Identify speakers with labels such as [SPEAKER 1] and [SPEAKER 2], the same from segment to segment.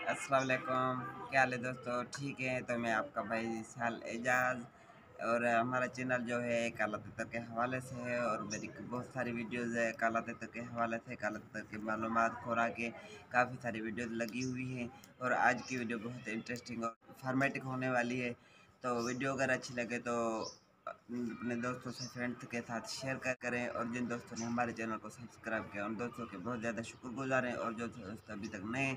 [SPEAKER 1] अस्सलाम वालेकुम। क्या हाल है दोस्तों? ठीक है, तो मैं आपका भाई विशाल एजाज और हमारा चैनल जो है काला तितर के हवाले से है और मेरी बहुत सारी वीडियोस है काला तितर के हवाले से। काला तितर की मालूमात खुराक के काफ़ी सारी वीडियोस लगी हुई हैं और आज की वीडियो बहुत इंटरेस्टिंग और फॉर्मेटिक होने वाली है। तो वीडियो अगर अच्छी लगे तो अपने दोस्तों से फ्रेंड्स के साथ शेयर करें और जिन दोस्तों ने हमारे चैनल को सब्सक्राइब किया उन दोस्तों के बहुत ज़्यादा शुक्रगुजार हैं और जो दोस्त अभी तक नए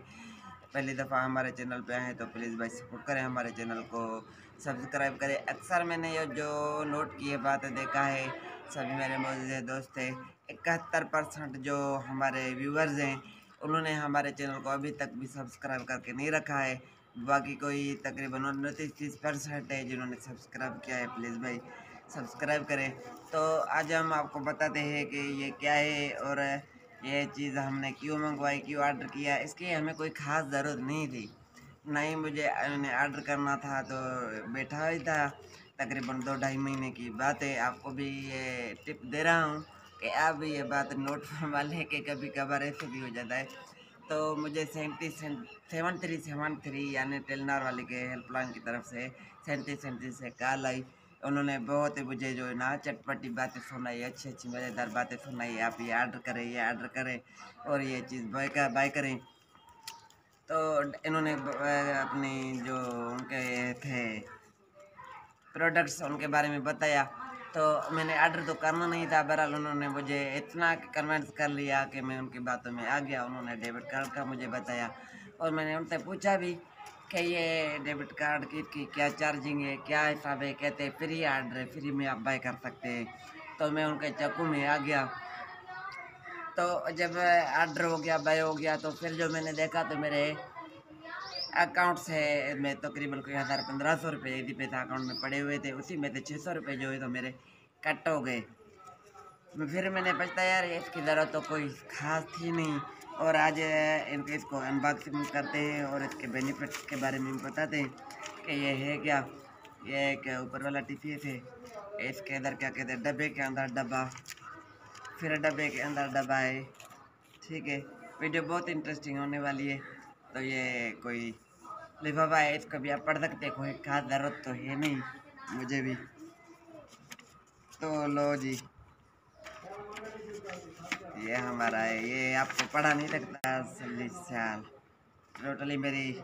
[SPEAKER 1] पहली दफ़ा हमारे चैनल पे आए हैं तो प्लीज़ भाई सपोर्ट करें, हमारे चैनल को सब्सक्राइब करें। अक्सर मैंने ये जो नोट किए बातें देखा है, सभी मेरे मौजूद दोस्त हैं, 71% जो हमारे व्यूवर्स हैं उन्होंने हमारे चैनल को अभी तक भी सब्सक्राइब करके नहीं रखा है। बाकी कोई तकरीबन 29-30% है जिन्होंने सब्सक्राइब किया है। प्लीज़ भाई सब्सक्राइब करें। तो आज हम आपको बताते हैं कि ये क्या है और ये चीज़ हमने क्यों मंगवाई, क्यों ऑर्डर किया। इसकी हमें कोई ख़ास ज़रूरत नहीं थी, ना ही मुझे ऑर्डर करना था, तो बैठा ही था। तकरीबन 2-2.5 महीने की बात है। आपको भी ये टिप दे रहा हूँ कि आप भी ये बात नोट फरमा लें कि कभी कभार ऐसे भी हो जाता है। तो मुझे 7373 यानी टेलनार वाले के हेल्पलाइन की तरफ से 3737 से कॉल आई। उन्होंने बहुत ही मुझे जो है ना चटपटी बातें सुनाई, अच्छी अच्छी मज़ेदार बातें सुनाई। आप ये ऑर्डर करें, ये ऑर्डर करें और ये चीज़ बाय करें। तो इन्होंने अपनी जो उनके थे प्रोडक्ट्स उनके बारे में बताया। तो मैंने ऑर्डर तो करना नहीं था, बहरहाल उन्होंने मुझे इतना कन्विंस कर लिया कि मैं उनकी बातों में आ गया। उन्होंने डेबिट कार्ड का मुझे बताया और मैंने उनसे पूछा भी कि ये डेबिट कार्ड की क्या चार्जिंग है, क्या हिसाब है। कहते हैं फ्री ऑर्डर है, फ्री में आप बाय कर सकते हैं। तो मैं उनके चक्कू में आ गया। तो जब ऑर्डर हो गया, बाय हो गया, तो फिर जो मैंने देखा तो मेरे अकाउंट से मैं तकरीबन कोई 1000-1500 रुपये यदि पैसा अकाउंट में पड़े हुए थे, उसी में से 600 रुपये जो है तो मेरे कट हो गए। फिर मैंने पछता यार इसकी ज़रूरत तो कोई ख़ास थी नहीं। और आज इनके इसको अनबॉक्सिंग करते हैं और इसके बेनिफिट्स के बारे में बताते हैं कि ये है क्या। ये एक ऊपर वाला टीसीएस है, इसके अंदर क्या कहते हैं, डब्बे के अंदर डब्बा, फिर डब्बे के अंदर डब्बा है। ठीक है, वीडियो बहुत इंटरेस्टिंग होने वाली है। तो ये कोई लिफाफा है, इसको भी आप पढ़ सकते हैं, कोई खास ज़रूरत तो है नहीं मुझे भी। तो लो जी, ये हमारा है, ये आपको पढ़ा नहीं सकता 40 साल। टोटली मेरी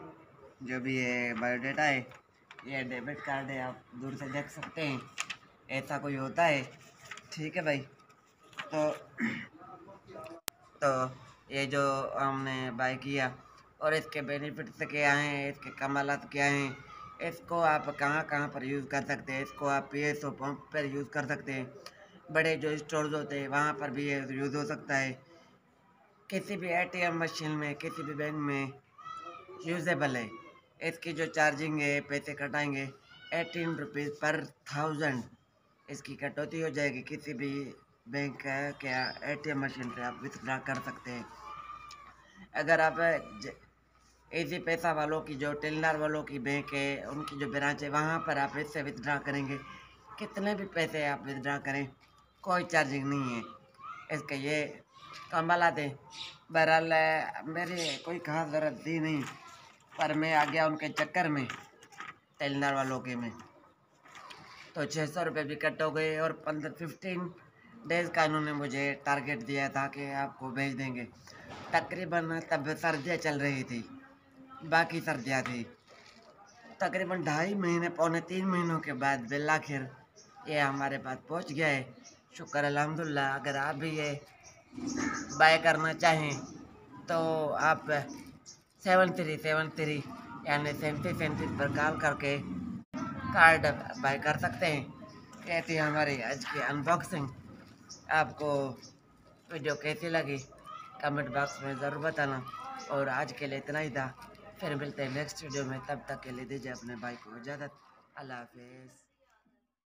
[SPEAKER 1] जो भी है बायोडाटा है। ये डेबिट कार्ड है, आप दूर से देख सकते हैं, ऐसा कोई होता है। ठीक है भाई। तो तो ये जो हमने बाय किया और इसके बेनिफिट्स क्या हैं, इसके कमालात क्या हैं, इसको आप कहाँ कहाँ पर यूज़ कर सकते हैं। इसको आप पीएसओ पंप पर यूज़ कर सकते हैं, बड़े जो स्टोर्स होते हैं वहाँ पर भी ये यूज़ हो सकता है, किसी भी एटीएम मशीन में, किसी भी बैंक में यूजेबल है। इसकी जो चार्जिंग है, पैसे कटाएंगे 18 रुपीज़ पर 1000 इसकी कटौती हो जाएगी। किसी भी बैंक के एटीएम मशीन से आप विथड्रा कर सकते हैं। अगर आप इजी पैसा वालों की, जो टेलनार वालों की बैंक है, उनकी जो ब्रांच है, वहाँ पर आप इससे विथड्रा करेंगे, कितने भी पैसे आप विथड्रा करें कोई चार्जिंग नहीं है इसके। ये कमाल दें। बहरहाल मेरी कोई खास ज़रूरत थी नहीं, पर मैं आ गया उनके चक्कर में, टेलनार वालों के में। तो 600 रुपये भी कट हो गए और 15 डेज़ का इन्होंने मुझे टारगेट दिया था कि आपको भेज देंगे। तकरीबन तब सर्दियाँ चल रही थी, बाकी सर्दियाँ थी। तकरीबन 2.5 महीने, पौने 3 महीनों के बाद बिल आखिर ये हमारे पास पहुंच गया है। शुक्र अल्हम्दुलिल्लाह। अगर आप भी ये बाय करना चाहें तो आप 7373 यानी 3737 पर कॉल करके कार्ड बाय कर सकते हैं। कहती है हमारी आज की अनबॉक्सिंग। आपको वीडियो कैसी लगी कमेंट बॉक्स में ज़रूर बताना। और आज के लिए इतना ही था, फिर मिलते हैं नेक्स्ट वीडियो में। तब तक के लिए दीजिए अपने भाई को इजाज़त। अल्लाह हाफिज़।